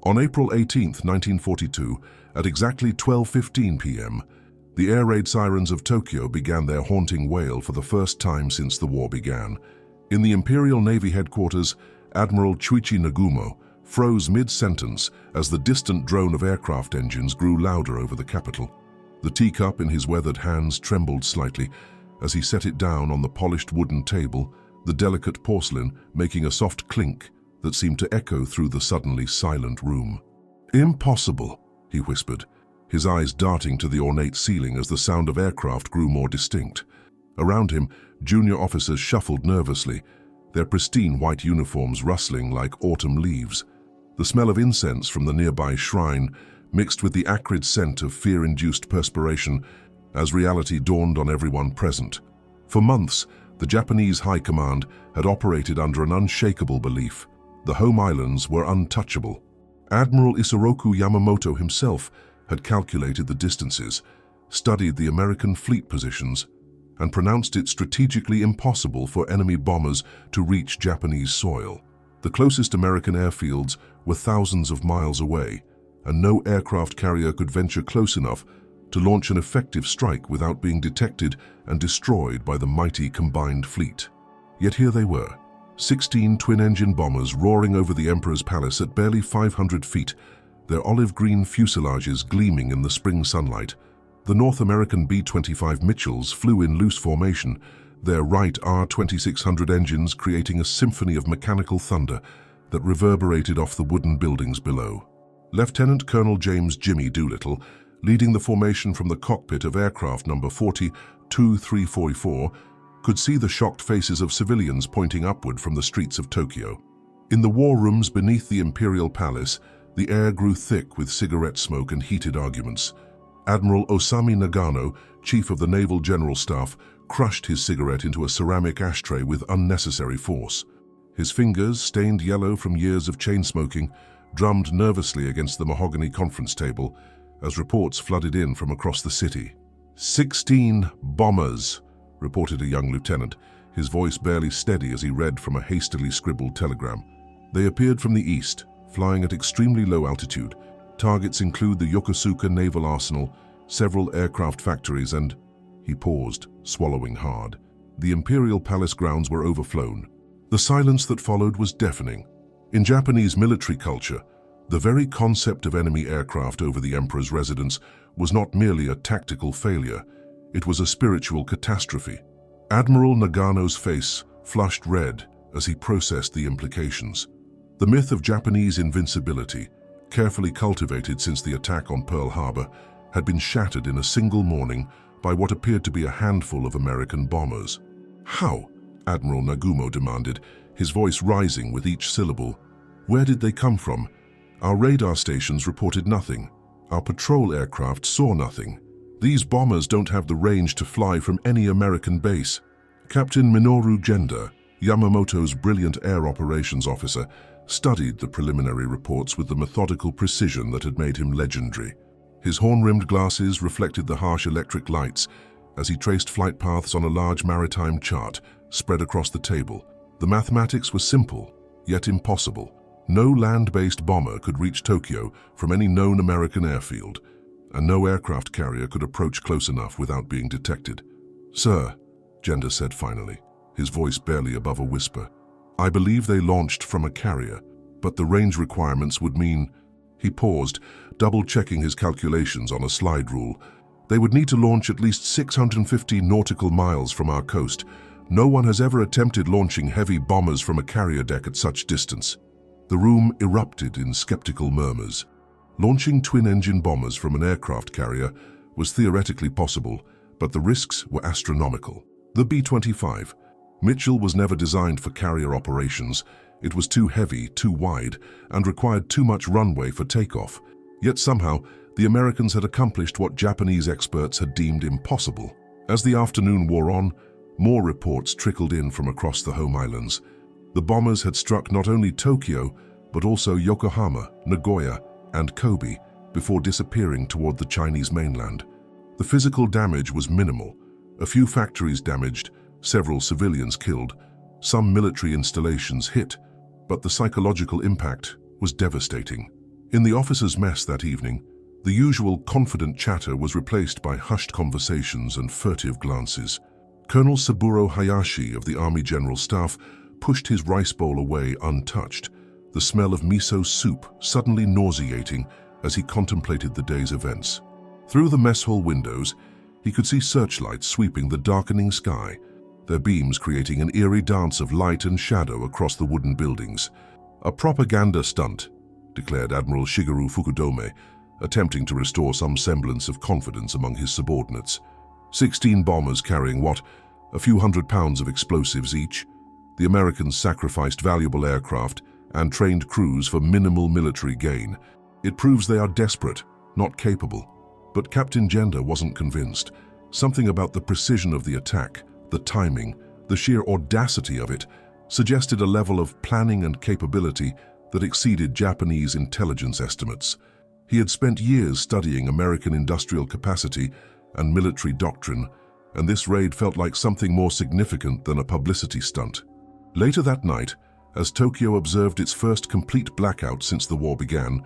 On April 18, 1942, at exactly 12:15 p.m., the air raid sirens of Tokyo began their haunting wail for the first time since the war began. In the Imperial Navy headquarters, Admiral Chuichi Nagumo froze mid-sentence as the distant drone of aircraft engines grew louder over the capital. The teacup in his weathered hands trembled slightly as he set it down on the polished wooden table, the delicate porcelain making a soft clink that seemed to echo through the suddenly silent room. "Impossible," he whispered, his eyes darting to the ornate ceiling as the sound of aircraft grew more distinct. Around him, junior officers shuffled nervously, their pristine white uniforms rustling like autumn leaves. The smell of incense from the nearby shrine mixed with the acrid scent of fear-induced perspiration as reality dawned on everyone present. For months, the Japanese High Command had operated under an unshakable belief: the home islands were untouchable. Admiral Isoroku Yamamoto himself had calculated the distances, studied the American fleet positions, and pronounced it strategically impossible for enemy bombers to reach Japanese soil. The closest American airfields were thousands of miles away, and no aircraft carrier could venture close enough to launch an effective strike without being detected and destroyed by the mighty combined fleet. Yet here they were, 16 twin-engine bombers roaring over the Emperor's Palace at barely 500 feet, their olive-green fuselages gleaming in the spring sunlight. The North American B-25 Mitchells flew in loose formation, their Wright R-2600 engines creating a symphony of mechanical thunder that reverberated off the wooden buildings below. Lieutenant Colonel James "Jimmy" Doolittle, leading the formation from the cockpit of aircraft number 40-2344, could see the shocked faces of civilians pointing upward from the streets of Tokyo. In the war rooms beneath the Imperial Palace, the air grew thick with cigarette smoke and heated arguments. Admiral Osami Nagano, chief of the Naval General Staff, crushed his cigarette into a ceramic ashtray with unnecessary force. His fingers, stained yellow from years of chain smoking, drummed nervously against the mahogany conference table as reports flooded in from across the city. 16 bombers, reported a young lieutenant, his voice barely steady as he read from a hastily scribbled telegram. They appeared from the east, flying at extremely low altitude. Targets include the Yokosuka Naval Arsenal, several aircraft factories, and... He paused, swallowing hard. The Imperial Palace grounds were overflown. The silence that followed was deafening. In Japanese military culture, the very concept of enemy aircraft over the Emperor's residence was not merely a tactical failure, it was a spiritual catastrophe. Admiral Nagano's face flushed red as he processed the implications. The myth of Japanese invincibility, carefully cultivated since the attack on Pearl Harbor, had been shattered in a single morning by what appeared to be a handful of American bombers. "How?" Admiral Nagumo demanded, his voice rising with each syllable. "Where did they come from? Our radar stations reported nothing. Our patrol aircraft saw nothing. These bombers don't have the range to fly from any American base." Captain Minoru Genda, Yamamoto's brilliant air operations officer, studied the preliminary reports with the methodical precision that had made him legendary. His horn-rimmed glasses reflected the harsh electric lights as he traced flight paths on a large maritime chart spread across the table. The mathematics were simple, yet impossible. No land-based bomber could reach Tokyo from any known American airfield, and no aircraft carrier could approach close enough without being detected. "Sir," Genda said finally, his voice barely above a whisper, "I believe they launched from a carrier, but the range requirements would mean..." He paused, double-checking his calculations on a slide rule. "They would need to launch at least 650 nautical miles from our coast. No one has ever attempted launching heavy bombers from a carrier deck at such distance." The room erupted in skeptical murmurs. Launching twin-engine bombers from an aircraft carrier was theoretically possible, but the risks were astronomical. The B-25 Mitchell was never designed for carrier operations. It was too heavy, too wide, and required too much runway for takeoff. Yet somehow, the Americans had accomplished what Japanese experts had deemed impossible. As the afternoon wore on, more reports trickled in from across the home islands. The bombers had struck not only Tokyo, but also Yokohama, Nagoya, and Kobe before disappearing toward the Chinese mainland. The physical damage was minimal. A few factories damaged, several civilians killed, some military installations hit, but the psychological impact was devastating. In the officers' mess that evening, the usual confident chatter was replaced by hushed conversations and furtive glances. Colonel Saburo Hayashi of the Army General Staff pushed his rice bowl away untouched, the smell of miso soup suddenly nauseating as he contemplated the day's events. Through the mess hall windows, he could see searchlights sweeping the darkening sky, their beams creating an eerie dance of light and shadow across the wooden buildings. "A propaganda stunt," declared Admiral Shigeru Fukudome, attempting to restore some semblance of confidence among his subordinates. 16 bombers carrying what? A few hundred pounds of explosives each. The Americans sacrificed valuable aircraft and trained crews for minimal military gain. It proves they are desperate, not capable. But Captain Gender wasn't convinced. Something about the precision of the attack, the timing, the sheer audacity of it, suggested a level of planning and capability that exceeded Japanese intelligence estimates. He had spent years studying American industrial capacity and military doctrine, and this raid felt like something more significant than a publicity stunt. Later that night, as Tokyo observed its first complete blackout since the war began,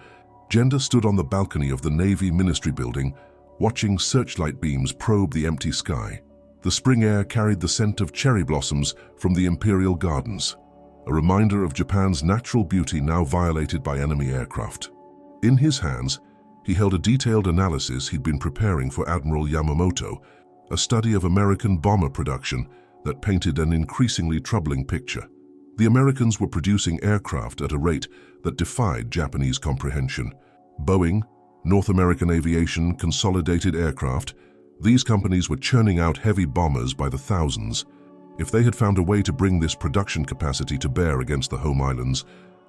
Gender stood on the balcony of the Navy Ministry building, watching searchlight beams probe the empty sky. The spring air carried the scent of cherry blossoms from the Imperial Gardens, a reminder of Japan's natural beauty now violated by enemy aircraft. In his hands, he held a detailed analysis he'd been preparing for Admiral Yamamoto, a study of American bomber production that painted an increasingly troubling picture. The Americans were producing aircraft at a rate that defied Japanese comprehension. Boeing, North American Aviation, Consolidated Aircraft, these companies were churning out heavy bombers by the thousands. If they had found a way to bring this production capacity to bear against the home islands,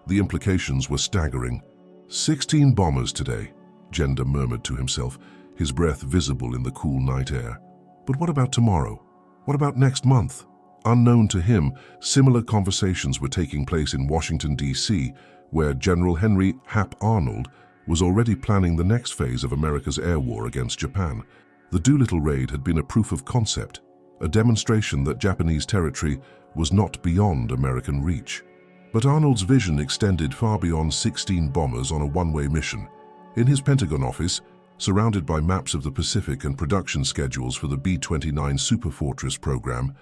the implications were staggering. 16 bombers today, Gender murmured to himself, his breath visible in the cool night air. But what about tomorrow? What about next month? Unknown to him, similar conversations were taking place in Washington, D.C., where General Henry Hap Arnold was already planning the next phase of America's air war against Japan. The Doolittle raid had been a proof of concept, a demonstration that Japanese territory was not beyond American reach. But Arnold's vision extended far beyond 16 bombers on a one-way mission. In his Pentagon office, surrounded by maps of the Pacific and production schedules for the B-29 Superfortress program,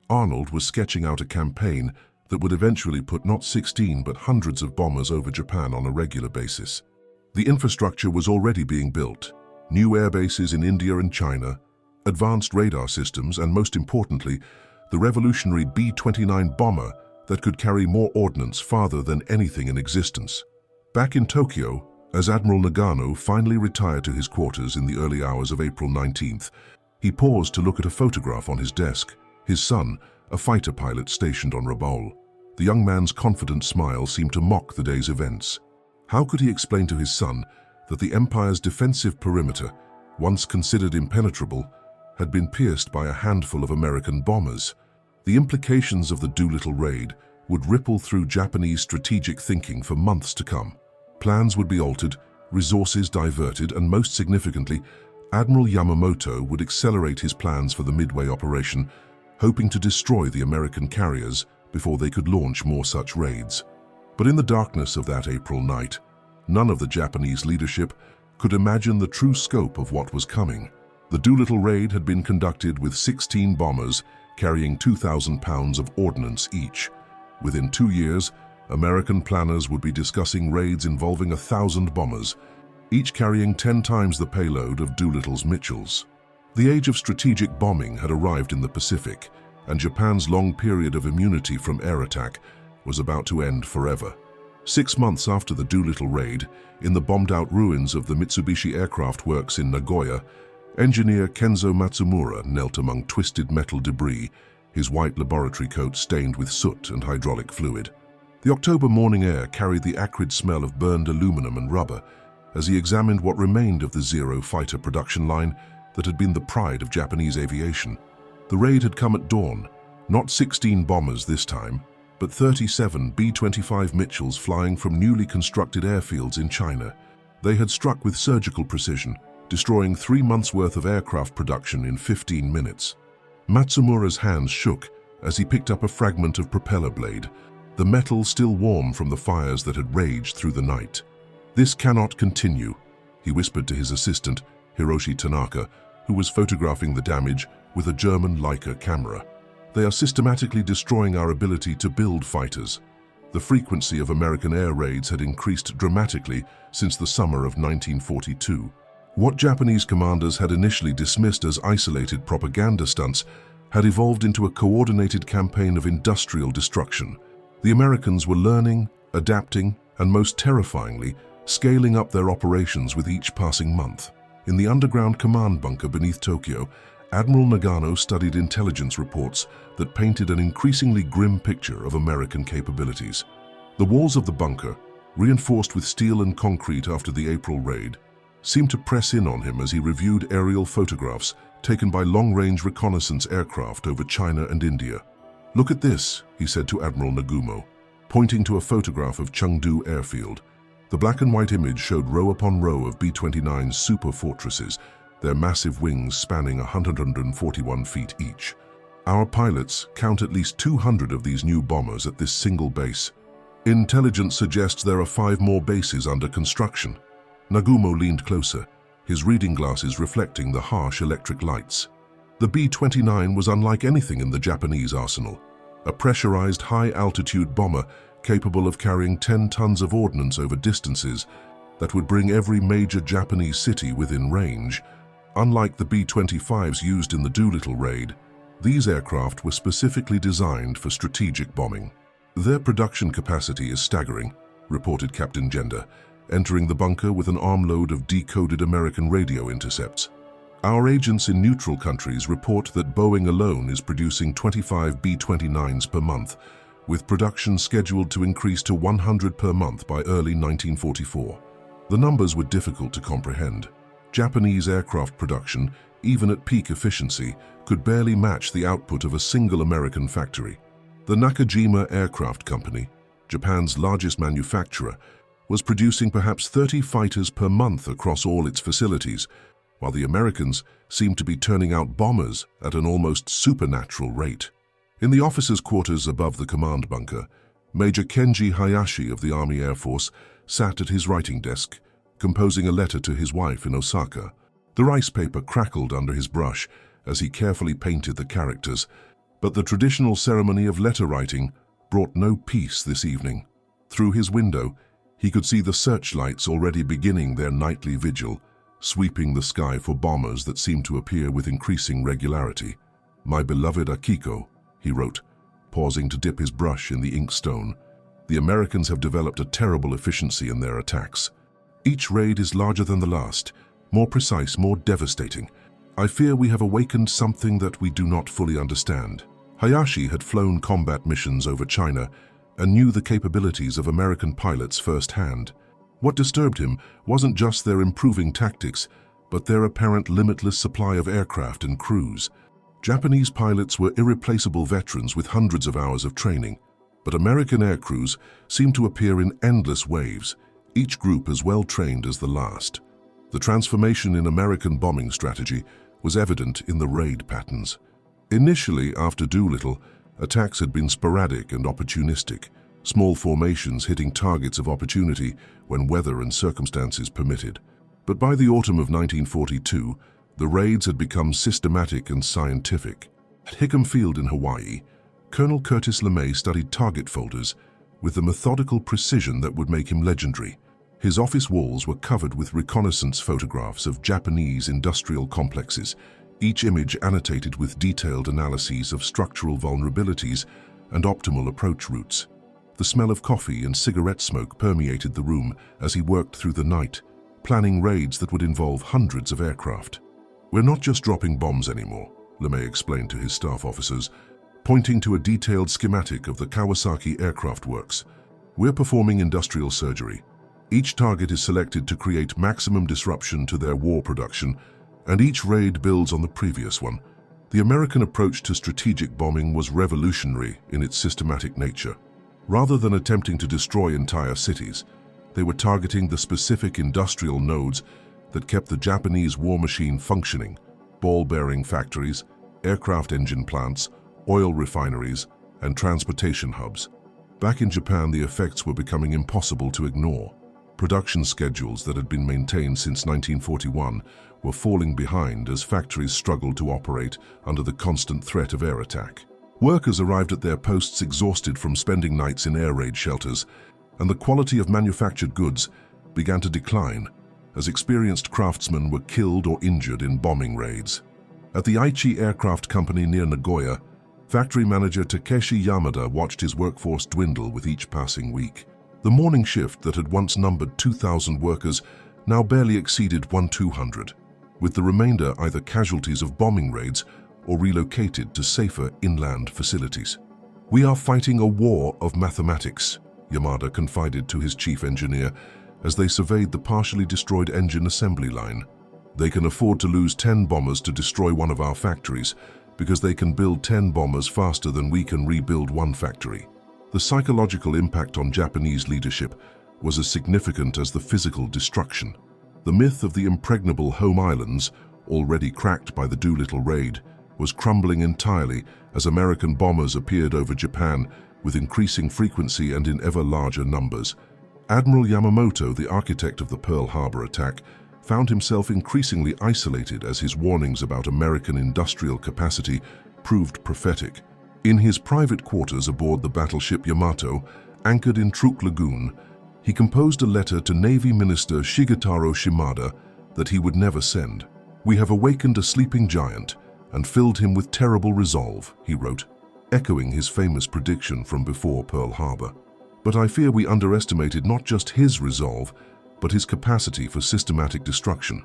Arnold was sketching out a campaign that would eventually put not 16 but hundreds of bombers over Japan on a regular basis. The infrastructure was already being built: new air bases in India and China, advanced radar systems, and most importantly, the revolutionary B-29 bomber that could carry more ordnance farther than anything in existence. Back in Tokyo, as Admiral Nagano finally retired to his quarters in the early hours of April 19th, he paused to look at a photograph on his desk. His son, a fighter pilot stationed on Rabaul. The young man's confident smile seemed to mock the day's events. How could he explain to his son that the Empire's defensive perimeter, once considered impenetrable, had been pierced by a handful of American bombers? The implications of the Doolittle raid would ripple through Japanese strategic thinking for months to come. Plans would be altered, resources diverted, and most significantly, Admiral Yamamoto would accelerate his plans for the Midway operation, hoping to destroy the American carriers before they could launch more such raids. But in the darkness of that April night, none of the Japanese leadership could imagine the true scope of what was coming. The Doolittle raid had been conducted with 16 bombers carrying 2,000 pounds of ordnance each. Within 2 years, American planners would be discussing raids involving 1,000 bombers, each carrying 10 times the payload of Doolittle's Mitchells. The age of strategic bombing had arrived in the Pacific, and Japan's long period of immunity from air attack was about to end forever. 6 months after the Doolittle raid, in the bombed-out ruins of the Mitsubishi Aircraft Works in Nagoya, engineer Kenzo Matsumura knelt among twisted metal debris, his white laboratory coat stained with soot and hydraulic fluid. The October morning air carried the acrid smell of burned aluminum and rubber as he examined what remained of the Zero fighter production line that had been the pride of Japanese aviation. The raid had come at dawn, not 16 bombers this time, but 37 B-25 Mitchells flying from newly constructed airfields in China. They had struck with surgical precision, destroying 3 months' worth of aircraft production in 15 minutes. Matsumura's hands shook as he picked up a fragment of propeller blade, the metal still warm from the fires that had raged through the night. "This cannot continue," he whispered to his assistant, Hiroshi Tanaka, who was photographing the damage with a German Leica camera. "They are systematically destroying our ability to build fighters." The frequency of American air raids had increased dramatically since the summer of 1942. What Japanese commanders had initially dismissed as isolated propaganda stunts had evolved into a coordinated campaign of industrial destruction. The Americans were learning, adapting, and most terrifyingly, scaling up their operations with each passing month. In the underground command bunker beneath Tokyo, Admiral Nagano studied intelligence reports that painted an increasingly grim picture of American capabilities. The walls of the bunker, reinforced with steel and concrete after the April raid, seemed to press in on him as he reviewed aerial photographs taken by long-range reconnaissance aircraft over China and India. "Look at this," he said to Admiral Nagumo, pointing to a photograph of Chengdu airfield. The black and white image showed row upon row of B-29 super fortresses, their massive wings spanning 141 feet each. "Our pilots count at least 200 of these new bombers at this single base. Intelligence suggests there are 5 more bases under construction." Nagumo leaned closer, his reading glasses reflecting the harsh electric lights. The B-29 was unlike anything in the Japanese arsenal, a pressurized high-altitude bomber capable of carrying 10 tons of ordnance over distances that would bring every major Japanese city within range. Unlike the B-25s used in the Doolittle raid, these aircraft were specifically designed for strategic bombing. "Their production capacity is staggering," reported Captain Gender, entering the bunker with an armload of decoded American radio intercepts. "Our agents in neutral countries report that Boeing alone is producing 25 B-29s per month, with production scheduled to increase to 100 per month by early 1944. The numbers were difficult to comprehend. Japanese aircraft production, even at peak efficiency, could barely match the output of a single American factory. The Nakajima Aircraft Company, Japan's largest manufacturer, was producing perhaps 30 fighters per month across all its facilities, while the Americans seemed to be turning out bombers at an almost supernatural rate. In the officers' quarters above the command bunker, Major Kenji Hayashi of the Army Air Force sat at his writing desk, composing a letter to his wife in Osaka. The rice paper crackled under his brush as he carefully painted the characters, but the traditional ceremony of letter writing brought no peace this evening. Through his window, he could see the searchlights already beginning their nightly vigil, sweeping the sky for bombers that seemed to appear with increasing regularity. "My beloved Akiko," he wrote, pausing to dip his brush in the inkstone. "The Americans have developed a terrible efficiency in their attacks. Each raid is larger than the last, more precise, more devastating. I fear we have awakened something that we do not fully understand." Hayashi had flown combat missions over China and knew the capabilities of American pilots firsthand. What disturbed him wasn't just their improving tactics, but their apparent limitless supply of aircraft and crews. Japanese pilots were irreplaceable veterans with hundreds of hours of training, but American aircrews seemed to appear in endless waves, each group as well trained as the last. The transformation in American bombing strategy was evident in the raid patterns. Initially, after Doolittle, attacks had been sporadic and opportunistic, small formations hitting targets of opportunity when weather and circumstances permitted. But by the autumn of 1942, the raids had become systematic and scientific. At Hickam Field in Hawaii, Colonel Curtis LeMay studied target folders with the methodical precision that would make him legendary. His office walls were covered with reconnaissance photographs of Japanese industrial complexes, each image annotated with detailed analyses of structural vulnerabilities and optimal approach routes. The smell of coffee and cigarette smoke permeated the room as he worked through the night, planning raids that would involve hundreds of aircraft. "We're not just dropping bombs anymore," LeMay explained to his staff officers, pointing to a detailed schematic of the Kawasaki Aircraft Works. "We're performing industrial surgery. Each target is selected to create maximum disruption to their war production, and each raid builds on the previous one." The American approach to strategic bombing was revolutionary in its systematic nature. Rather than attempting to destroy entire cities, they were targeting the specific industrial nodes that kept the Japanese war machine functioning: ball-bearing factories, aircraft engine plants, oil refineries, and transportation hubs. Back in Japan, the effects were becoming impossible to ignore. Production schedules that had been maintained since 1941 were falling behind as factories struggled to operate under the constant threat of air attack. Workers arrived at their posts exhausted from spending nights in air raid shelters, and the quality of manufactured goods began to decline as experienced craftsmen were killed or injured in bombing raids. At the Aichi Aircraft Company near Nagoya, factory manager Takeshi Yamada watched his workforce dwindle with each passing week. The morning shift that had once numbered 2,000 workers now barely exceeded 1,200, with the remainder either casualties of bombing raids or relocated to safer inland facilities. "We are fighting a war of mathematics," Yamada confided to his chief engineer as they surveyed the partially destroyed engine assembly line. "They can afford to lose 10 bombers to destroy one of our factories because they can build 10 bombers faster than we can rebuild one factory." The psychological impact on Japanese leadership was as significant as the physical destruction. The myth of the impregnable home islands, already cracked by the Doolittle raid, was crumbling entirely as American bombers appeared over Japan with increasing frequency and in ever larger numbers. Admiral Yamamoto, the architect of the Pearl Harbor attack, found himself increasingly isolated as his warnings about American industrial capacity proved prophetic. In his private quarters aboard the battleship Yamato, anchored in Truk Lagoon, he composed a letter to Navy Minister Shigetaro Shimada that he would never send. "We have awakened a sleeping giant and filled him with terrible resolve," he wrote, echoing his famous prediction from before Pearl Harbor. "But I fear we underestimated not just his resolve, but his capacity for systematic destruction.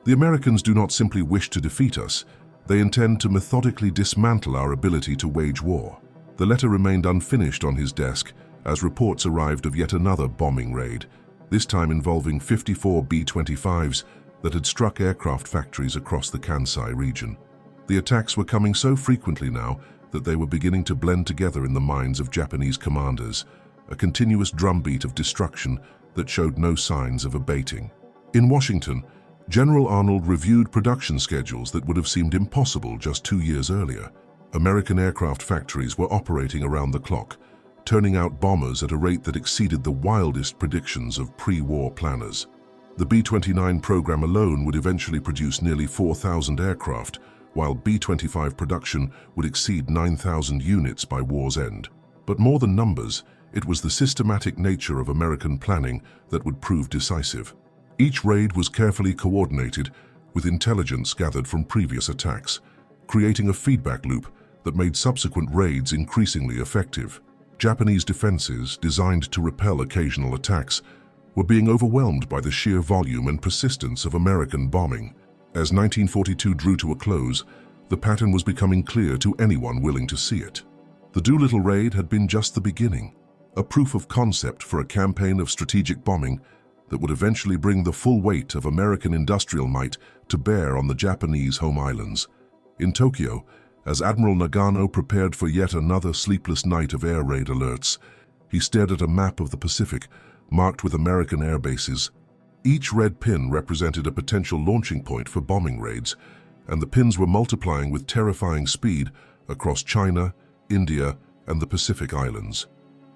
The Americans do not simply wish to defeat us, they intend to methodically dismantle our ability to wage war." The letter remained unfinished on his desk as reports arrived of yet another bombing raid, this time involving 54 B-25s that had struck aircraft factories across the Kansai region. The attacks were coming so frequently now that they were beginning to blend together in the minds of Japanese commanders, a continuous drumbeat of destruction that showed no signs of abating. In Washington, General Arnold reviewed production schedules that would have seemed impossible just 2 years earlier. American aircraft factories were operating around the clock, turning out bombers at a rate that exceeded the wildest predictions of pre-war planners. The B-29 program alone would eventually produce nearly 4,000 aircraft, while B-25 production would exceed 9,000 units by war's end. But more than numbers, it was the systematic nature of American planning that would prove decisive. Each raid was carefully coordinated with intelligence gathered from previous attacks, creating a feedback loop that made subsequent raids increasingly effective. Japanese defenses, designed to repel occasional attacks, were being overwhelmed by the sheer volume and persistence of American bombing. As 1942 drew to a close, the pattern was becoming clear to anyone willing to see it. The Doolittle raid had been just the beginning, a proof of concept for a campaign of strategic bombing that would eventually bring the full weight of American industrial might to bear on the Japanese home islands. In Tokyo, as Admiral Nagano prepared for yet another sleepless night of air raid alerts, he stared at a map of the Pacific marked with American air bases. Each red pin represented a potential launching point for bombing raids, and the pins were multiplying with terrifying speed across China, India, and the Pacific Islands.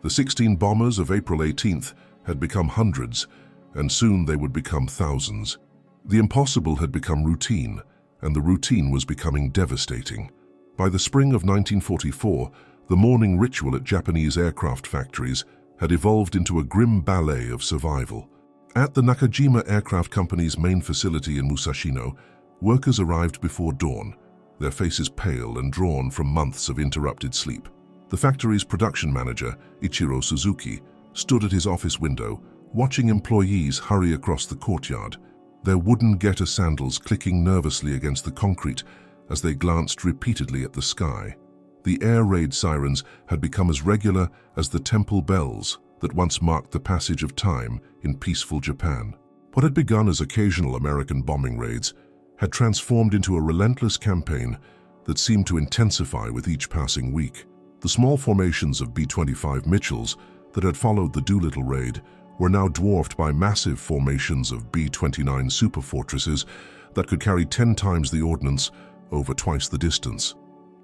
The 16 bombers of April 18th had become hundreds, and soon they would become thousands. The impossible had become routine, and the routine was becoming devastating. By the spring of 1944, the morning ritual at Japanese aircraft factories had evolved into a grim ballet of survival. At the Nakajima Aircraft Company's main facility in Musashino, workers arrived before dawn, their faces pale and drawn from months of interrupted sleep. The factory's production manager, Ichiro Suzuki, stood at his office window, watching employees hurry across the courtyard, their wooden getter sandals clicking nervously against the concrete as they glanced repeatedly at the sky. The air raid sirens had become as regular as the temple bells that once marked the passage of time in peaceful Japan. What had begun as occasional American bombing raids had transformed into a relentless campaign that seemed to intensify with each passing week. The small formations of B-25 Mitchells that had followed the Doolittle raid were now dwarfed by massive formations of B-29 superfortresses that could carry 10 times the ordnance over twice the distance.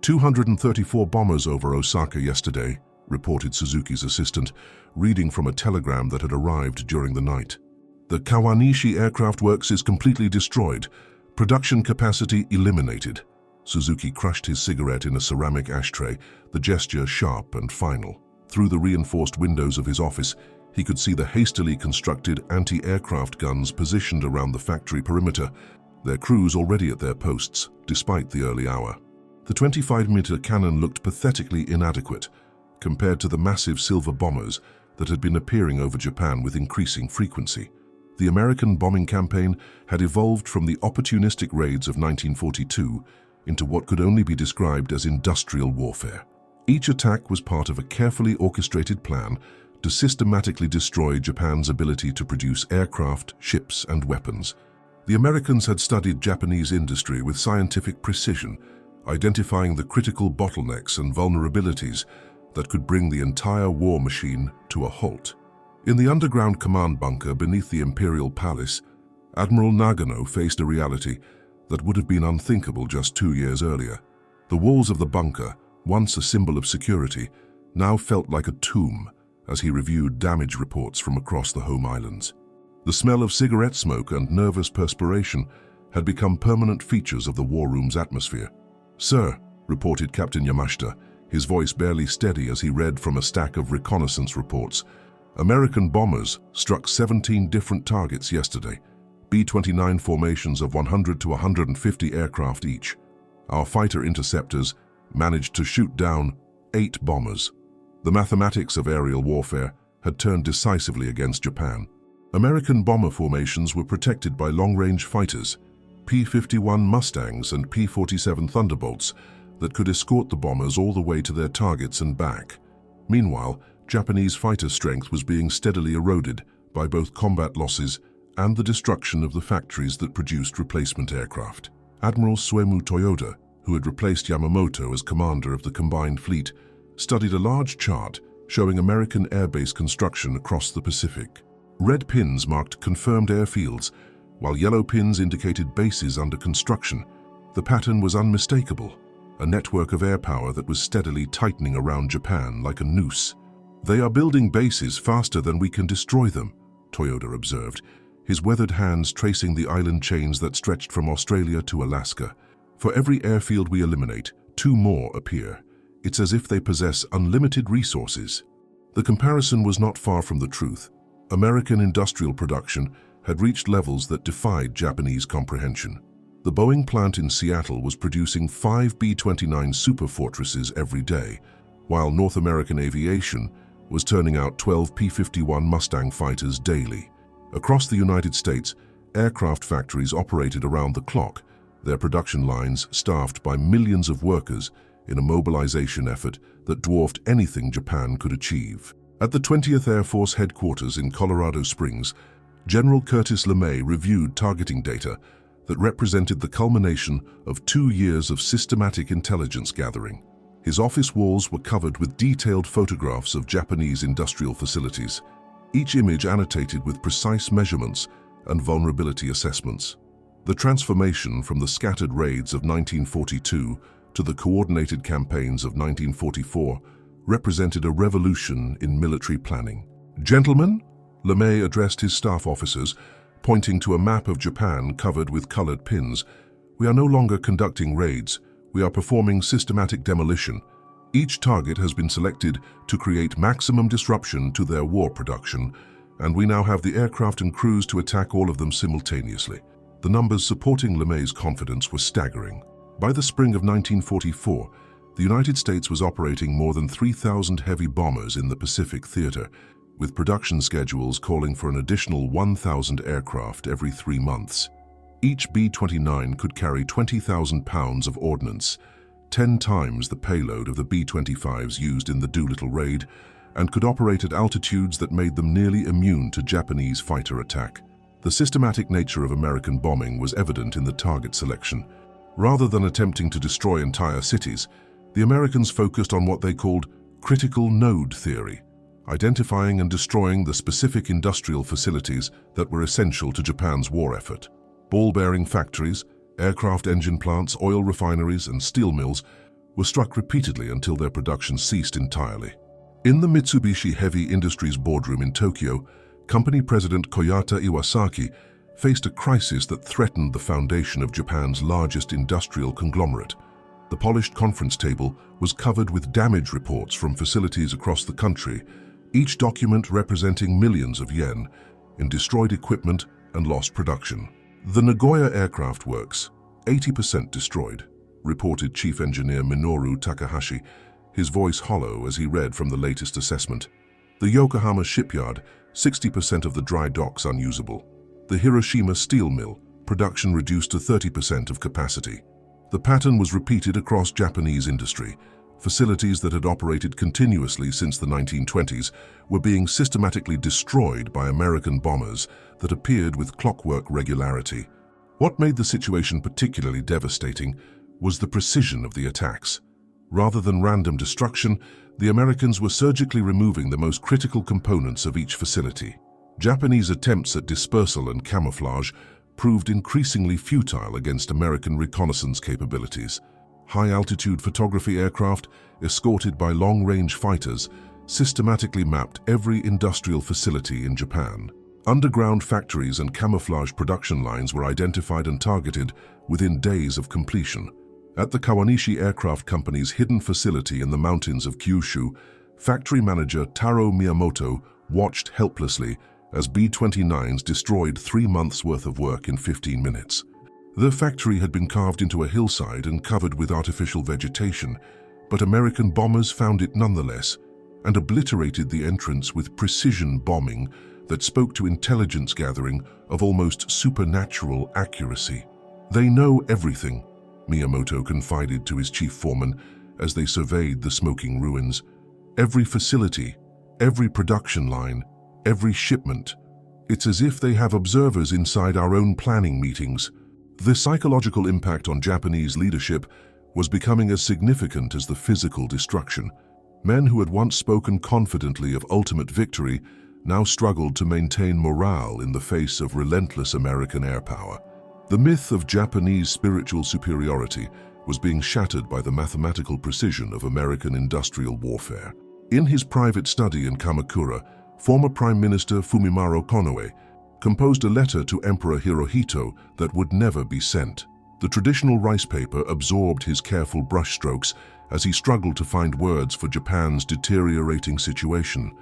234 bombers over Osaka yesterday, reported Suzuki's assistant, reading from a telegram that had arrived during the night. The Kawanishi Aircraft Works is completely destroyed. Production capacity eliminated. Suzuki crushed his cigarette in a ceramic ashtray, the gesture sharp and final. Through the reinforced windows of his office, he could see the hastily constructed anti-aircraft guns positioned around the factory perimeter, their crews already at their posts, despite the early hour. The 25-meter cannon looked pathetically inadequate compared to the massive silver bombers that had been appearing over Japan with increasing frequency. The American bombing campaign had evolved from the opportunistic raids of 1942 into what could only be described as industrial warfare. Each attack was part of a carefully orchestrated plan to systematically destroy Japan's ability to produce aircraft, ships, and weapons. The Americans had studied Japanese industry with scientific precision, identifying the critical bottlenecks and vulnerabilities that could bring the entire war machine to a halt. In the underground command bunker beneath the Imperial Palace, Admiral Nagano faced a reality that would have been unthinkable just 2 years earlier. The walls of the bunker, once a symbol of security, now felt like a tomb as he reviewed damage reports from across the home islands. The smell of cigarette smoke and nervous perspiration had become permanent features of the war room's atmosphere. "Sir," reported Captain Yamashita, his voice barely steady as he read from a stack of reconnaissance reports, "American bombers struck 17 different targets yesterday, B-29 formations of 100 to 150 aircraft each. Our fighter interceptors managed to shoot down 8 bombers." The mathematics of aerial warfare had turned decisively against Japan. American bomber formations were protected by long-range fighters, P-51 Mustangs and P-47 Thunderbolts, that could escort the bombers all the way to their targets and back. Meanwhile, Japanese fighter strength was being steadily eroded by both combat losses and the destruction of the factories that produced replacement aircraft. Admiral Suemu Toyoda, who had replaced Yamamoto as commander of the combined fleet, studied a large chart showing American airbase construction across the Pacific. Red pins marked confirmed airfields, while yellow pins indicated bases under construction. The pattern was unmistakable, a network of air power that was steadily tightening around Japan like a noose. "They are building bases faster than we can destroy them," Toyoda observed, his weathered hands tracing the island chains that stretched from Australia to Alaska. "For every airfield we eliminate, 2 more appear. It's as if they possess unlimited resources." The comparison was not far from the truth. American industrial production had reached levels that defied Japanese comprehension. The Boeing plant in Seattle was producing 5 B-29 Superfortresses every day, while North American aviation was turning out 12 P-51 Mustang fighters daily. Across the United States, aircraft factories operated around the clock, their production lines staffed by millions of workers in a mobilization effort that dwarfed anything Japan could achieve. At the 20th Air Force headquarters in Colorado Springs, General Curtis LeMay reviewed targeting data that represented the culmination of 2 years of systematic intelligence gathering. His office walls were covered with detailed photographs of Japanese industrial facilities, each image annotated with precise measurements and vulnerability assessments. The transformation from the scattered raids of 1942 to the coordinated campaigns of 1944 represented a revolution in military planning. "Gentlemen," LeMay addressed his staff officers, pointing to a map of Japan covered with colored pins, "we are no longer conducting raids, we are performing systematic demolition. Each target has been selected to create maximum disruption to their war production, and we now have the aircraft and crews to attack all of them simultaneously." The numbers supporting LeMay's confidence were staggering. By the spring of 1944, the United States was operating more than 3,000 heavy bombers in the Pacific theater, with production schedules calling for an additional 1,000 aircraft every 3 months. Each B-29 could carry 20,000 pounds of ordnance, 10 times the payload of the B-25s used in the Doolittle raid, and could operate at altitudes that made them nearly immune to Japanese fighter attack. The systematic nature of American bombing was evident in the target selection. Rather than attempting to destroy entire cities, the Americans focused on what they called critical node theory, identifying and destroying the specific industrial facilities that were essential to Japan's war effort. Ball-bearing factories, aircraft engine plants, oil refineries, and steel mills were struck repeatedly until their production ceased entirely. In the Mitsubishi Heavy Industries boardroom in Tokyo, Company President Koyata Iwasaki faced a crisis that threatened the foundation of Japan's largest industrial conglomerate. The polished conference table was covered with damage reports from facilities across the country, each document representing millions of yen in destroyed equipment and lost production. The Nagoya Aircraft Works, 80% destroyed, reported Chief Engineer Minoru Takahashi, his voice hollow as he read from the latest assessment. The Yokohama Shipyard, 60% of the dry docks unusable. The Hiroshima Steel Mill, production reduced to 30% of capacity. The pattern was repeated across Japanese industry. Facilities that had operated continuously since the 1920s were being systematically destroyed by American bombers that appeared with clockwork regularity. What made the situation particularly devastating was the precision of the attacks. Rather than random destruction, the Americans were surgically removing the most critical components of each facility. Japanese attempts at dispersal and camouflage proved increasingly futile against American reconnaissance capabilities. High-altitude photography aircraft, escorted by long-range fighters, systematically mapped every industrial facility in Japan. Underground factories and camouflage production lines were identified and targeted within days of completion. At the Kawanishi Aircraft Company's hidden facility in the mountains of Kyushu, factory manager Taro Miyamoto watched helplessly as B-29s destroyed 3 months' worth of work in 15 minutes. The factory had been carved into a hillside and covered with artificial vegetation, but American bombers found it nonetheless and obliterated the entrance with precision bombing that spoke to intelligence gathering of almost supernatural accuracy. "They know everything," Miyamoto confided to his chief foreman as they surveyed the smoking ruins. "Every facility, every production line, every shipment. It's as if they have observers inside our own planning meetings." The psychological impact on Japanese leadership was becoming as significant as the physical destruction. Men who had once spoken confidently of ultimate victory now struggled to maintain morale in the face of relentless American air power. The myth of Japanese spiritual superiority was being shattered by the mathematical precision of American industrial warfare. In his private study in Kamakura, former Prime Minister Fumimaro Konoe composed a letter to Emperor Hirohito that would never be sent. The traditional rice paper absorbed his careful brushstrokes as he struggled to find words for Japan's deteriorating situation.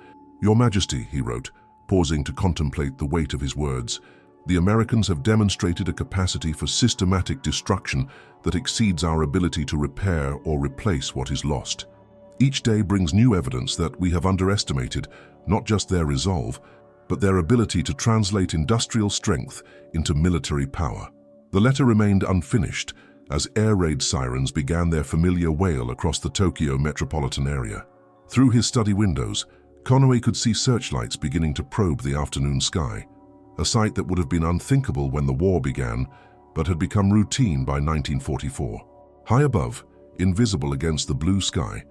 "Your Majesty," he wrote, pausing to contemplate the weight of his words, "the Americans have demonstrated a capacity for systematic destruction that exceeds our ability to repair or replace what is lost. Each day brings new evidence that we have underestimated not just their resolve, but their ability to translate industrial strength into military power." The letter remained unfinished as air raid sirens began their familiar wail across the Tokyo metropolitan area. Through his study windows, Konoe could see searchlights beginning to probe the afternoon sky, a sight that would have been unthinkable when the war began, but had become routine by 1944. High above, invisible against the blue sky,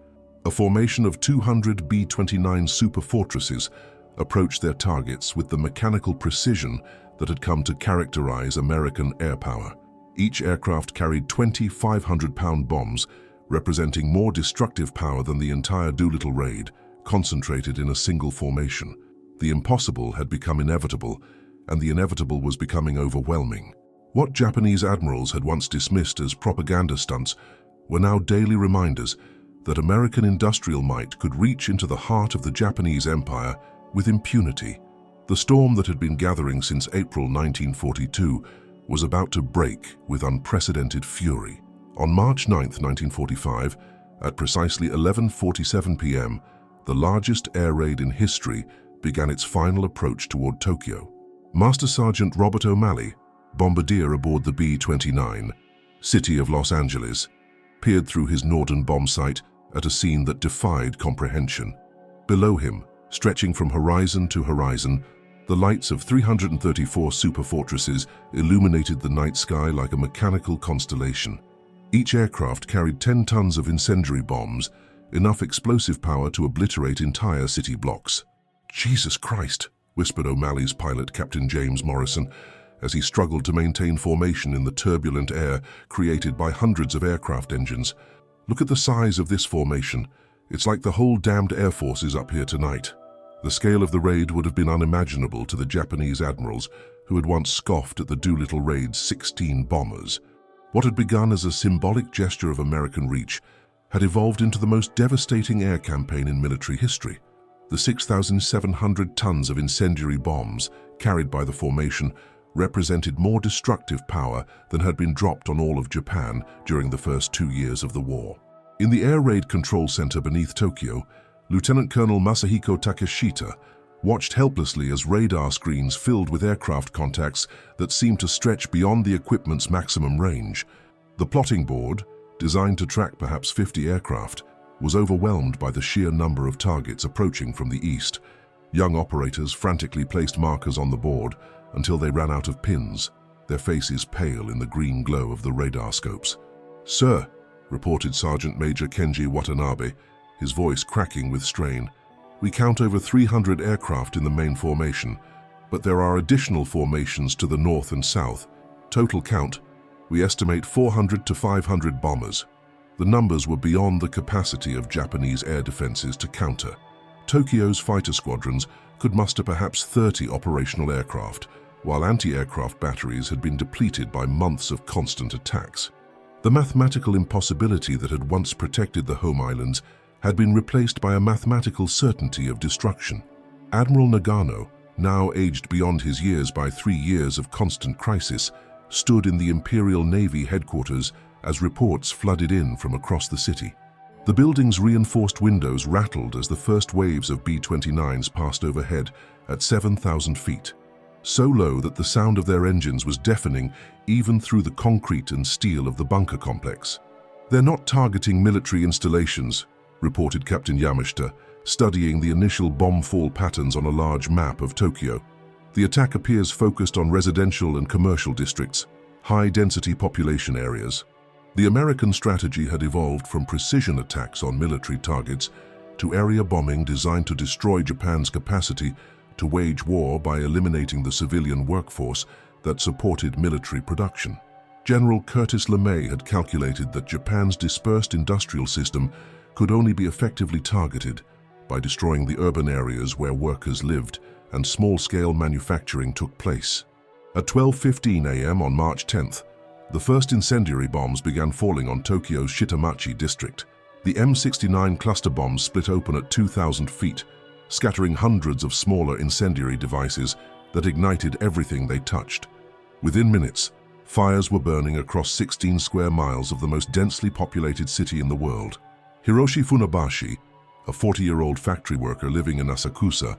a formation of 200 B-29 super fortresses approached their targets with the mechanical precision that had come to characterize American air power. Each aircraft carried 20 500-pound bombs, representing more destructive power than the entire Doolittle raid, concentrated in a single formation. The impossible had become inevitable, and the inevitable was becoming overwhelming. What Japanese admirals had once dismissed as propaganda stunts were now daily reminders that American industrial might could reach into the heart of the Japanese Empire with impunity. The storm that had been gathering since April 1942 was about to break with unprecedented fury. On March 9, 1945, at precisely 11:47 p.m., the largest air raid in history began its final approach toward Tokyo. Master Sergeant Robert O'Malley, bombardier aboard the B-29, City of Los Angeles, peered through his Norden bomb sight at a scene that defied comprehension. Below him, stretching from horizon to horizon, the lights of 334 superfortresses illuminated the night sky like a mechanical constellation. Each aircraft carried 10 tons of incendiary bombs, enough explosive power to obliterate entire city blocks. "Jesus Christ," whispered O'Malley's pilot, Captain James Morrison, as he struggled to maintain formation in the turbulent air created by hundreds of aircraft engines. "Look at the size of this formation. It's like the whole damned Air Force is up here tonight." The scale of the raid would have been unimaginable to the Japanese admirals who had once scoffed at the Doolittle raid's 16 bombers. What had begun as a symbolic gesture of American reach had evolved into the most devastating air campaign in military history. The 6,700 tons of incendiary bombs carried by the formation represented more destructive power than had been dropped on all of Japan during the first 2 years of the war. In the Air Raid Control Center beneath Tokyo, Lieutenant Colonel Masahiko Takeshita watched helplessly as radar screens filled with aircraft contacts that seemed to stretch beyond the equipment's maximum range. The plotting board, designed to track perhaps 50 aircraft, was overwhelmed by the sheer number of targets approaching from the east. Young operators frantically placed markers on the board until they ran out of pins, their faces pale in the green glow of the radar scopes. "Sir," reported Sergeant Major Kenji Watanabe, his voice cracking with strain, "we count over 300 aircraft in the main formation, but there are additional formations to the north and south. Total count, we estimate 400 to 500 bombers." The numbers were beyond the capacity of Japanese air defenses to counter. Tokyo's fighter squadrons could muster perhaps 30 operational aircraft, while anti-aircraft batteries had been depleted by months of constant attacks. The mathematical impossibility that had once protected the home islands had been replaced by a mathematical certainty of destruction. Admiral Nagano, now aged beyond his years by 3 years of constant crisis, stood in the Imperial Navy headquarters as reports flooded in from across the city. The building's reinforced windows rattled as the first waves of B-29s passed overhead at 7,000 feet, so low that the sound of their engines was deafening even through the concrete and steel of the bunker complex. "They're not targeting military installations," reported Captain Yamashita, studying the initial bomb fall patterns on a large map of Tokyo. "The attack appears focused on residential and commercial districts, high-density population areas." The American strategy had evolved from precision attacks on military targets to area bombing designed to destroy Japan's capacity to wage war by eliminating the civilian workforce that supported military production. General Curtis LeMay had calculated that Japan's dispersed industrial system could only be effectively targeted by destroying the urban areas where workers lived and small-scale manufacturing took place. At 12:15 a.m. on March 10th, the first incendiary bombs began falling on Tokyo's Shitamachi district. The M69 cluster bombs split open at 2,000 feet, scattering hundreds of smaller incendiary devices that ignited everything they touched. Within minutes, fires were burning across 16 square miles of the most densely populated city in the world. Hiroshi Funabashi, a 40-year-old factory worker living in Asakusa,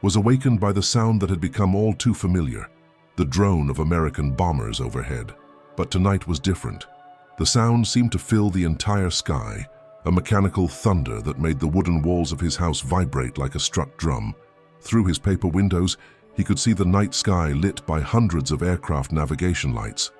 was awakened by the sound that had become all too familiar, the drone of American bombers overhead. But tonight was different. The sound seemed to fill the entire sky, a mechanical thunder that made the wooden walls of his house vibrate like a struck drum. Through his paper windows, he could see the night sky lit by hundreds of aircraft navigation lights.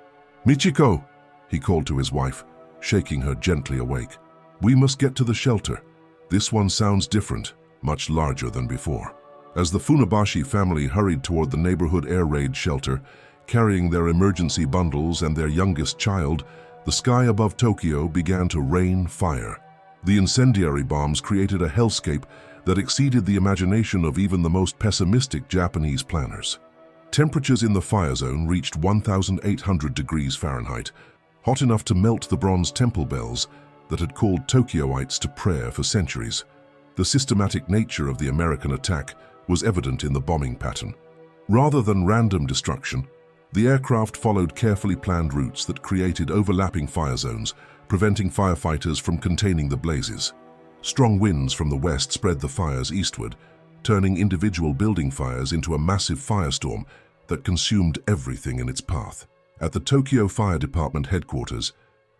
"Michiko," he called to his wife, shaking her gently awake. "We must get to the shelter. This one sounds different, much larger than before." As the Funabashi family hurried toward the neighborhood air raid shelter, carrying their emergency bundles and their youngest child, the sky above Tokyo began to rain fire. The incendiary bombs created a hellscape that exceeded the imagination of even the most pessimistic Japanese planners. Temperatures in the fire zone reached 1,800 degrees Fahrenheit, hot enough to melt the bronze temple bells that had called Tokyoites to prayer for centuries. The systematic nature of the American attack was evident in the bombing pattern. Rather than random destruction, the aircraft followed carefully planned routes that created overlapping fire zones, preventing firefighters from containing the blazes. Strong winds from the west spread the fires eastward, turning individual building fires into a massive firestorm that consumed everything in its path. At the Tokyo Fire Department headquarters,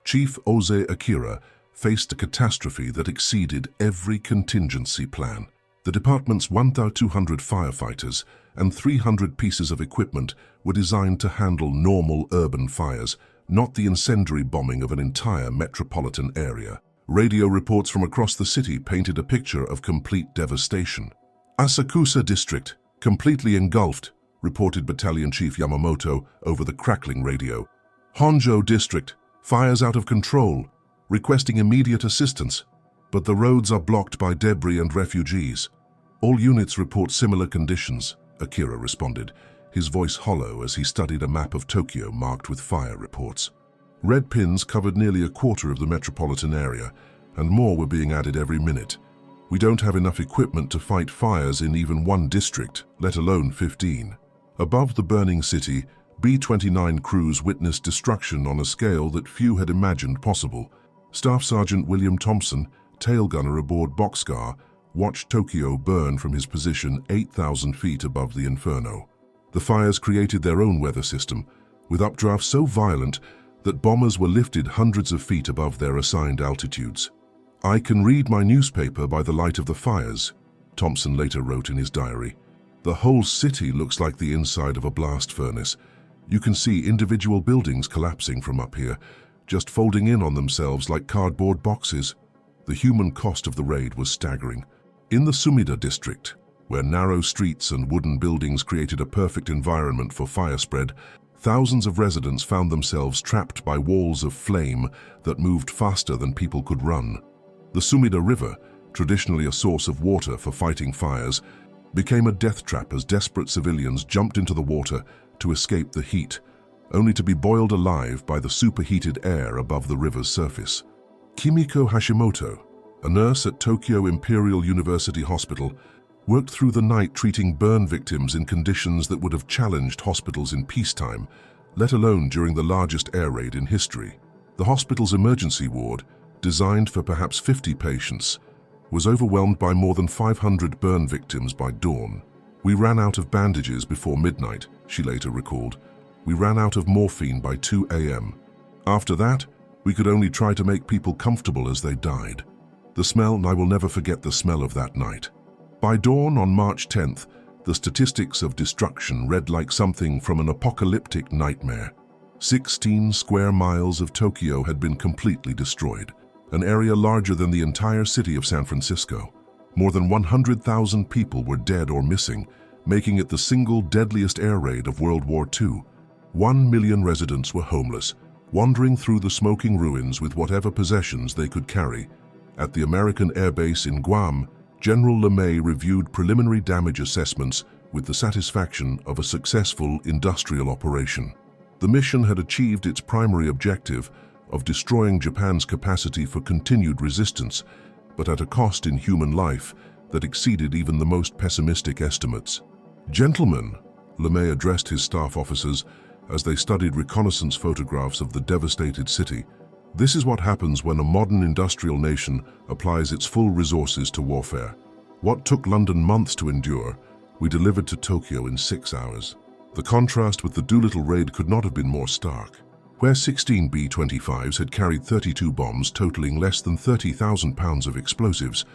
Chief Oze Akira faced a catastrophe that exceeded every contingency plan. The department's 1,200 firefighters and 300 pieces of equipment were designed to handle normal urban fires, not the incendiary bombing of an entire metropolitan area. Radio reports from across the city painted a picture of complete devastation. "Asakusa district, completely engulfed," reported Battalion Chief Yamamoto over the crackling radio. "Honjo district, fires out of control, requesting immediate assistance, but the roads are blocked by debris and refugees." All units report similar conditions, Akira responded, his voice hollow as he studied a map of Tokyo marked with fire reports. Red pins covered nearly a quarter of the metropolitan area, and more were being added every minute. We don't have enough equipment to fight fires in even one district, let alone 15. Above the burning city, B-29 crews witnessed destruction on a scale that few had imagined possible. Staff Sergeant William Thompson, tail gunner aboard Boxcar, watched Tokyo burn from his position 8,000 feet above the inferno. The fires created their own weather system, with updrafts so violent that bombers were lifted hundreds of feet above their assigned altitudes. "I can read my newspaper by the light of the fires," Thompson later wrote in his diary. "The whole city looks like the inside of a blast furnace. You can see individual buildings collapsing from up here, just folding in on themselves like cardboard boxes." The human cost of the raid was staggering. In the Sumida district, where narrow streets and wooden buildings created a perfect environment for fire spread, thousands of residents found themselves trapped by walls of flame that moved faster than people could run. The Sumida River, traditionally a source of water for fighting fires, became a death trap as desperate civilians jumped into the water to escape the heat, only to be boiled alive by the superheated air above the river's surface. Kimiko Hashimoto, a nurse at Tokyo Imperial University Hospital, worked through the night treating burn victims in conditions that would have challenged hospitals in peacetime, let alone during the largest air raid in history. The hospital's emergency ward, designed for perhaps 50 patients, was overwhelmed by more than 500 burn victims by dawn. "We ran out of bandages before midnight," she later recalled. "We ran out of morphine by 2 a.m. After that, we could only try to make people comfortable as they died." The smell, and I will never forget the smell of that night. By dawn on March 10th, the statistics of destruction read like something from an apocalyptic nightmare. 16 square miles of Tokyo had been completely destroyed, an area larger than the entire city of San Francisco. More than 100,000 people were dead or missing, making it the single deadliest air raid of World War II. 1 million residents were homeless, wandering through the smoking ruins with whatever possessions they could carry. At the American Air Base in Guam, General LeMay reviewed preliminary damage assessments with the satisfaction of a successful industrial operation. The mission had achieved its primary objective of destroying Japan's capacity for continued resistance, but at a cost in human life that exceeded even the most pessimistic estimates. "Gentlemen," LeMay addressed his staff officers as they studied reconnaissance photographs of the devastated city, "this is what happens when a modern industrial nation applies its full resources to warfare. What took London months to endure, we delivered to Tokyo in 6 hours." The contrast with the Doolittle raid could not have been more stark. Where 16 B-25s had carried 32 bombs totaling less than 30,000 pounds of explosives,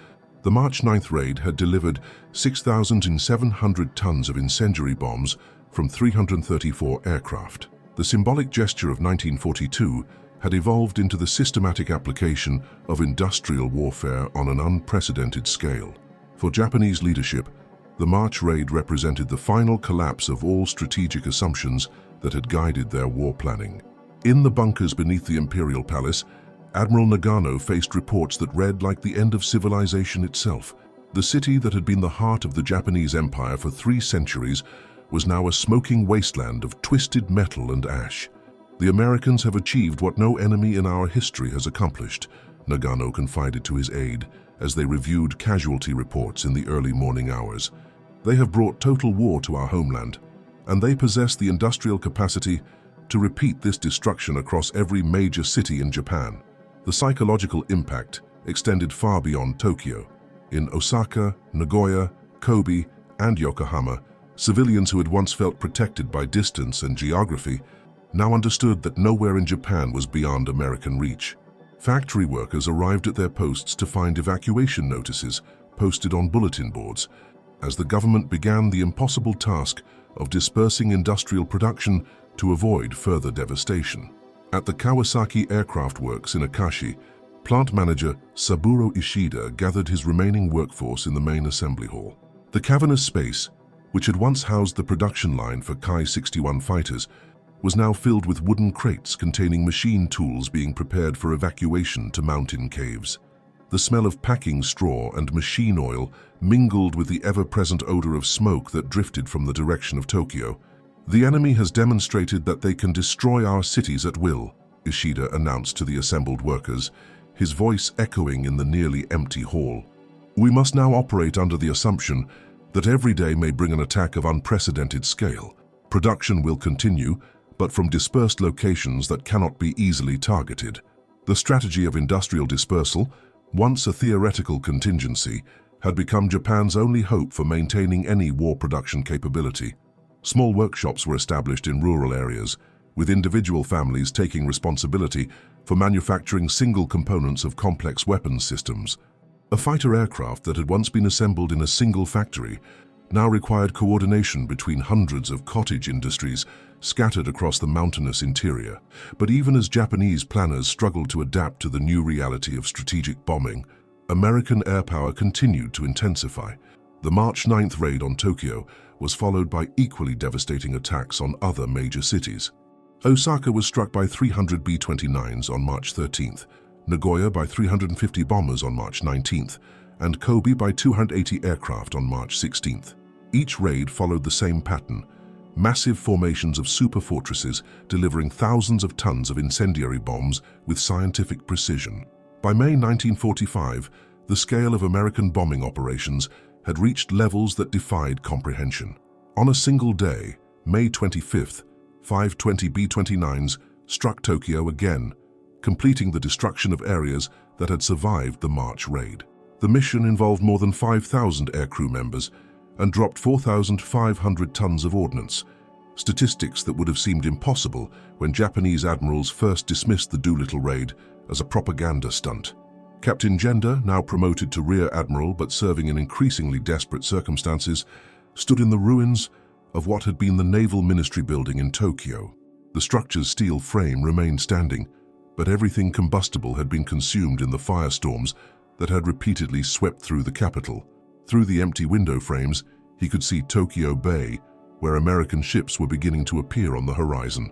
the March 9th raid had delivered 6,700 tons of incendiary bombs from 334 aircraft. The symbolic gesture of 1942 had evolved into the systematic application of industrial warfare on an unprecedented scale. For Japanese leadership, the March raid represented the final collapse of all strategic assumptions that had guided their war planning. In the bunkers beneath the Imperial Palace, Admiral Nagano faced reports that read like the end of civilization itself. The city that had been the heart of the Japanese Empire for 3 centuries was now a smoking wasteland of twisted metal and ash. "The Americans have achieved what no enemy in our history has accomplished," Nagano confided to his aide as they reviewed casualty reports in the early morning hours. "They have brought total war to our homeland, and they possess the industrial capacity to repeat this destruction across every major city in Japan." The psychological impact extended far beyond Tokyo. In Osaka, Nagoya, Kobe, and Yokohama, civilians who had once felt protected by distance and geography now understood that nowhere in Japan was beyond American reach. Factory workers arrived at their posts to find evacuation notices posted on bulletin boards, as the government began the impossible task of dispersing industrial production to avoid further devastation. At the Kawasaki Aircraft Works in Akashi, plant manager Saburo Ishida gathered his remaining workforce in the main assembly hall. The cavernous space, which had once housed the production line for Kai-61 fighters, was now filled with wooden crates containing machine tools being prepared for evacuation to mountain caves. The smell of packing straw and machine oil mingled with the ever-present odor of smoke that drifted from the direction of Tokyo. "The enemy has demonstrated that they can destroy our cities at will," Ishida announced to the assembled workers, his voice echoing in the nearly empty hall. "We must now operate under the assumption that every day may bring an attack of unprecedented scale. Production will continue, but from dispersed locations that cannot be easily targeted." The strategy of industrial dispersal, once a theoretical contingency, had become Japan's only hope for maintaining any war production capability. Small workshops were established in rural areas, with individual families taking responsibility for manufacturing single components of complex weapons systems. A fighter aircraft that had once been assembled in a single factory now required coordination between hundreds of cottage industries scattered across the mountainous interior. But even as Japanese planners struggled to adapt to the new reality of strategic bombing, American air power continued to intensify. The March 9th raid on Tokyo was followed by equally devastating attacks on other major cities. Osaka was struck by 300 B-29s on March 13th, Nagoya by 350 bombers on March 19th, and Kobe by 280 aircraft on March 16th. Each raid followed the same pattern: massive formations of super fortresses delivering thousands of tons of incendiary bombs with scientific precision. By May 1945, the scale of American bombing operations had reached levels that defied comprehension. On a single day, May 25th, 520 B-29s struck Tokyo again, completing the destruction of areas that had survived the March raid. The mission involved more than 5,000 aircrew members and dropped 4,500 tons of ordnance, statistics that would have seemed impossible when Japanese admirals first dismissed the Doolittle raid as a propaganda stunt. Captain Genda, now promoted to Rear Admiral but serving in increasingly desperate circumstances, stood in the ruins of what had been the Naval Ministry building in Tokyo. The structure's steel frame remained standing, but everything combustible had been consumed in the firestorms that had repeatedly swept through the capital. Through the empty window frames, he could see Tokyo Bay, where American ships were beginning to appear on the horizon.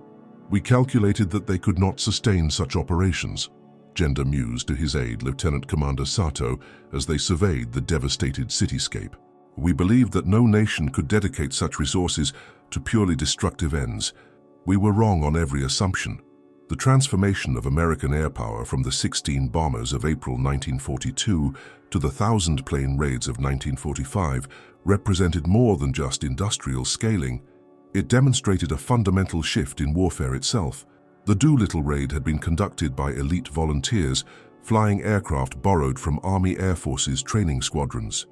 "We calculated that they could not sustain such operations," Genda mused to his aide, Lieutenant Commander Sato, as they surveyed the devastated cityscape. "We believed that no nation could dedicate such resources to purely destructive ends. We were wrong on every assumption." The transformation of American air power from the 16 bombers of April 1942 to the 1,000-plane raids of 1945 represented more than just industrial scaling. It demonstrated a fundamental shift in warfare itself. The Doolittle raid had been conducted by elite volunteers, flying aircraft borrowed from Army Air Force's training squadrons.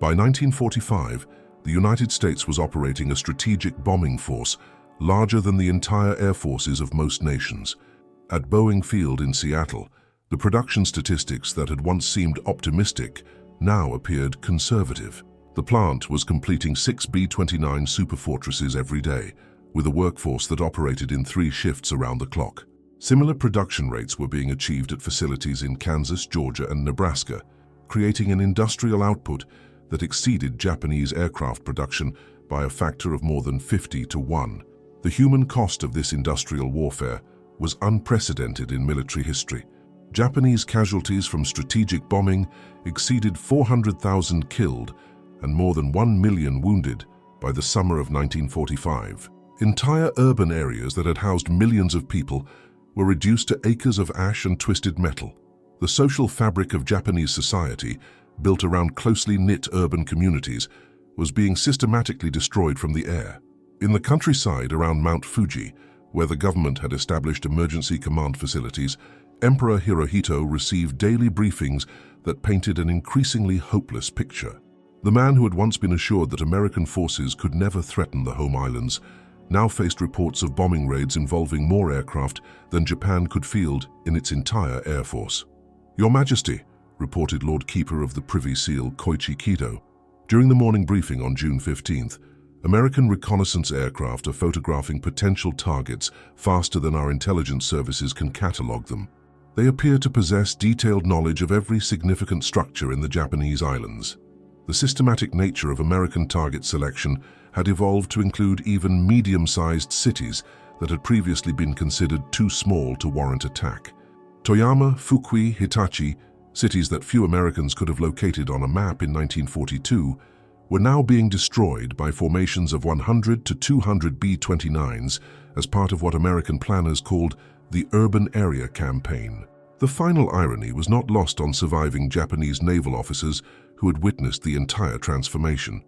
By 1945, the United States was operating a strategic bombing force larger than the entire air forces of most nations. At Boeing Field in Seattle, the production statistics that had once seemed optimistic now appeared conservative. The plant was completing 6 B-29 superfortresses every day, with a workforce that operated in 3 shifts around the clock. Similar production rates were being achieved at facilities in Kansas, Georgia, and Nebraska, creating an industrial output that exceeded Japanese aircraft production by a factor of more than 50 to 1. The human cost of this industrial warfare was unprecedented in military history. Japanese casualties from strategic bombing exceeded 400,000 killed and more than 1 million wounded by the summer of 1945. Entire urban areas that had housed millions of people were reduced to acres of ash and twisted metal. The social fabric of Japanese society, built around closely knit urban communities, was being systematically destroyed from the air. In the countryside around Mount Fuji, where the government had established emergency command facilities, Emperor Hirohito received daily briefings that painted an increasingly hopeless picture. The man who had once been assured that American forces could never threaten the home islands now faced reports of bombing raids involving more aircraft than Japan could field in its entire air force. "Your Majesty," reported Lord Keeper of the Privy Seal Koichi Kido. During the morning briefing on June 15th, American reconnaissance aircraft are photographing potential targets faster than our intelligence services can catalogue them. They appear to possess detailed knowledge of every significant structure in the Japanese islands. The systematic nature of American target selection had evolved to include even medium-sized cities that had previously been considered too small to warrant attack. Toyama, Fukui, Hitachi, Cities that few Americans could have located on a map in 1942 were now being destroyed by formations of 100 to 200 B-29s as part of what American planners called the Urban Area Campaign. The final irony was not lost on surviving Japanese naval officers who had witnessed the entire transformation.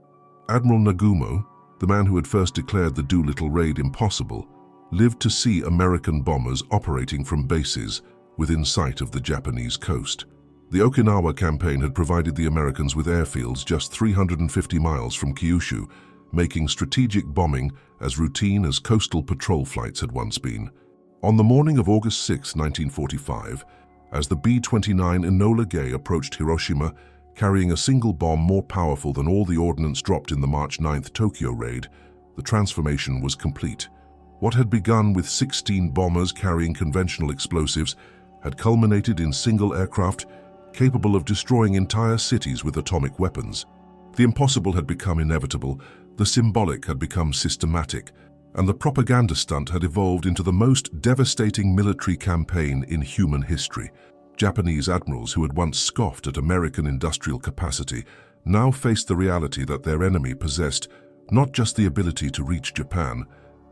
Admiral Nagumo, the man who had first declared the Doolittle raid impossible, lived to see American bombers operating from bases within sight of the Japanese coast. The Okinawa campaign had provided the Americans with airfields just 350 miles from Kyushu, making strategic bombing as routine as coastal patrol flights had once been. On the morning of August 6, 1945, as the B-29 Enola Gay approached Hiroshima, carrying a single bomb more powerful than all the ordnance dropped in the March 9th Tokyo raid, the transformation was complete. What had begun with 16 bombers carrying conventional explosives had culminated in single aircraft capable of destroying entire cities with atomic weapons. The impossible had become inevitable, the symbolic had become systematic, and the propaganda stunt had evolved into the most devastating military campaign in human history. Japanese admirals who had once scoffed at American industrial capacity now faced the reality that their enemy possessed not just the ability to reach Japan,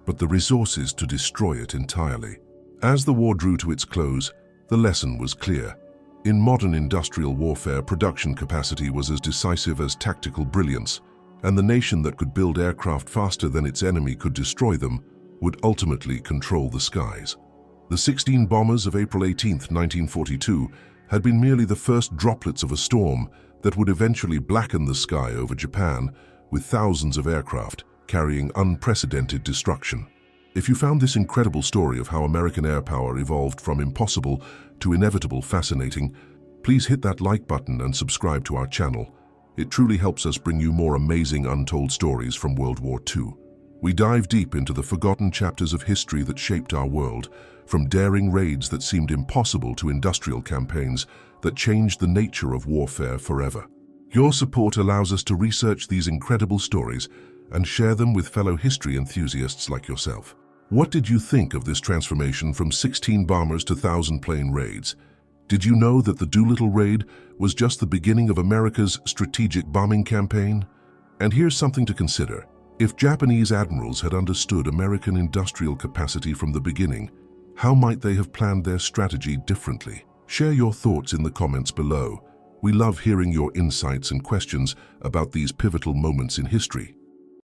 but the resources to destroy it entirely. As the war drew to its close, the lesson was clear. In modern industrial warfare, production capacity was as decisive as tactical brilliance, and the nation that could build aircraft faster than its enemy could destroy them would ultimately control the skies. The 16 bombers of April 18, 1942, had been merely the first droplets of a storm that would eventually blacken the sky over Japan, with thousands of aircraft carrying unprecedented destruction. If you found this incredible story of how American air power evolved from impossible to inevitable fascinating, please hit that like button and subscribe to our channel. It truly helps us bring you more amazing untold stories from World War II. We dive deep into the forgotten chapters of history that shaped our world, from daring raids that seemed impossible to industrial campaigns that changed the nature of warfare forever. Your support allows us to research these incredible stories and share them with fellow history enthusiasts like yourself. What did you think of this transformation from 16 bombers to 1,000-plane raids? Did you know that the Doolittle raid was just the beginning of America's strategic bombing campaign? And here's something to consider. If Japanese admirals had understood American industrial capacity from the beginning, how might they have planned their strategy differently? Share your thoughts in the comments below. We love hearing your insights and questions about these pivotal moments in history.